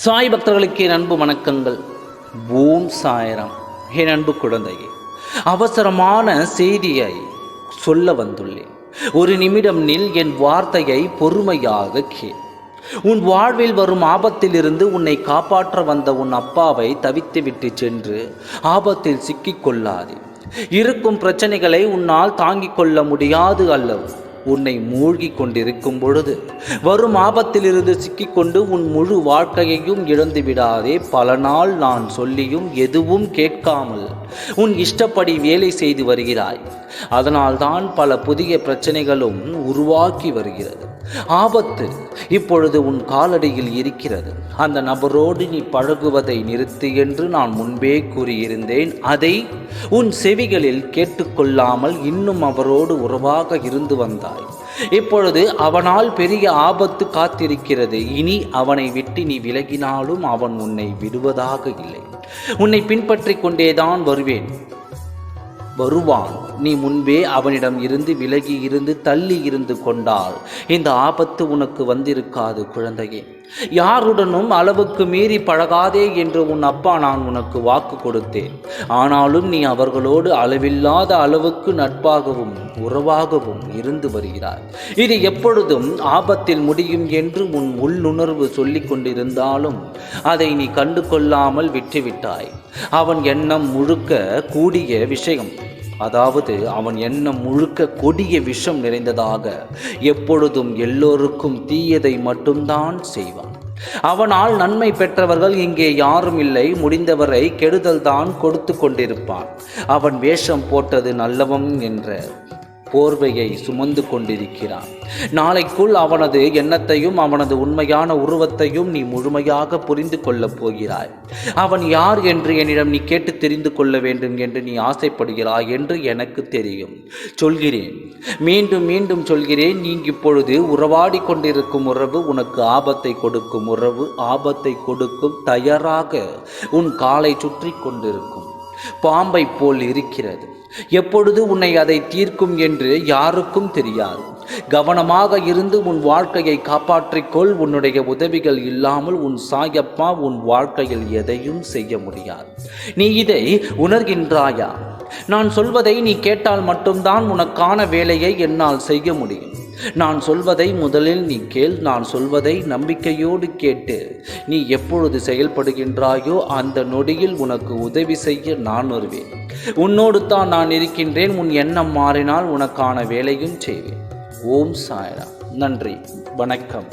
சாய் பக்தர்களுக்கு என் அன்பு வணக்கங்கள். ஓம் சாய்ராம். என் அன்பு குழந்தையே, அவசரமான செய்தியை சொல்ல வந்துள்ளேன். ஒரு நிமிடம் நில், என் வார்த்தையை பொறுமையாக கேள். உன் வாழ்வில் வரும் ஆபத்திலிருந்து உன்னை காப்பாற்ற வந்த உன் அப்பாவை தவித்துவிட்டு சென்று ஆபத்தில் சிக்கிக் கொள்ளாதே. இருக்கும் பிரச்சனைகளை உன்னால் தாங்கிக் கொள்ள முடியாது அல்லவா? உன்னை மூழ்கி கொண்டிருக்கும் பொழுது வரும் ஆபத்திலிருந்து சிக்கிக்கொண்டு உன் முழு வாழ்க்கையையும் இழந்து விடாதே. பல நாள் நான் சொல்லியும் எதுவும் கேட்காமல் உன் இஷ்டப்படி வேலை செய்து வருகிறாய். அதனால்தான் பல புதிய பிரச்சனைகளும் உருவாக்கி வருகிறது. ஆபத்து இப்பொழுது உன் காலடியில் இருக்கிறது. அந்த நபரோடு நீ பழகுவதை நிறுத்து என்று நான் முன்பே கூறியிருந்தேன். அதை உன் செவிகளில் கேட்டுக்கொள்ளாமல் இன்னும் அவரோடு உறவாக இருந்து வந்தாய். இப்பொழுது அவனால் பெரிய ஆபத்து காத்திருக்கிறது. இனி அவனை விட்டு நீ விலகினாலும் அவன் உன்னை விடுவதாக இல்லை. உன்னை பின்பற்றி கொண்டேதான் வருவான். நீ முன்பே அவனிடம் இருந்து விலகி இருந்து தள்ளி இருந்து கொண்டால் இந்த ஆபத்து உனக்கு வந்திருக்காது குழந்தையே. யாருடனும் அளவுக்கு மீறி பழகாதே என்று உன் அப்பா நான் உனக்கு வாக்கு கொடுத்தேன். ஆனாலும் நீ அவர்களோடு அளவில்லாத அளவுக்கு நட்பாகவும் உறவாகவும் இருந்து வருகிறாய். இது எப்பொழுதும் ஆபத்தில் முடியும் என்று உன் உள்ளுணர்வு சொல்லிக் கொண்டிருந்தாலும் அதை நீ கண்டு கொள்ளாமல் விட்டுவிட்டாய். அவன் எண்ணம் முழுக்க கூடிய விஷயம், அதாவது அவன் எண்ணம் முழுக்க கொடிய விஷம் நிறைந்ததாக, எப்பொழுதும் எல்லோருக்கும் தீயதை மட்டும்தான் செய்வான். அவனால் நன்மை பெற்றவர்கள் இங்கே யாரும் இல்லை. முடிந்தவரை கெடுதல் தான் கொடுத்து கொண்டிருப்பான். அவன் வேஷம் போட்டது நல்லவன் என்ற போர்வையை சுமந்து கொண்டிருக்கிறான். நாளைக்குள் அவனது எண்ணத்தையும் அவனது உண்மையான உருவத்தையும் நீ முழுமையாக புரிந்து கொள்ளப் போகிறாய். அவன் யார் என்று என்னிடம் நீ கேட்டு தெரிந்து கொள்ள வேண்டும் என்று நீ ஆசைப்படுகிறாய் என்று எனக்கு தெரியும். சொல்கிறேன், மீண்டும் மீண்டும் சொல்கிறேன். நீ இப்பொழுது உறவாடி கொண்டிருக்கும் உறவு உனக்கு ஆபத்தை கொடுக்கும் உறவு. ஆபத்தை கொடுக்கும் தயாராக உன் காலை சுற்றி கொண்டிருக்கும் பாம்பை போல் இருக்கிறது. எப்பொழுது உன்னை அதை தீர்க்கும் என்று யாருக்கும் தெரியாது. கவனமாக இருந்து உன் வாழ்க்கையை காப்பாற்றிக்கொள். உன்னுடைய உதவிகள் இல்லாமல் உன் சாயப்பா உன் வாழ்க்கையில் எதையும் செய்ய முடியாது. நீ இதை உணர்கின்றாயா? நான் சொல்வதை நீ கேட்டால் மட்டும்தான் உனக்கான வேலையை என்னால் செய்ய முடியும். நான் சொல்வதை முதலில் நீ கேள். நான் சொல்வதை நம்பிக்கையோடு கேட்டு நீ எப்பொழுது செயல்படுகின்றாயோ அந்த நொடியில் உனக்கு உதவி செய்ய நான் வருவேன். உன்னோடு தான் நான் இருக்கின்றேன். உன் எண்ணம் மாறினால் உனக்கான வேலையும் செய்வேன். ஓம் சாய்ராம். நன்றி, வணக்கம்.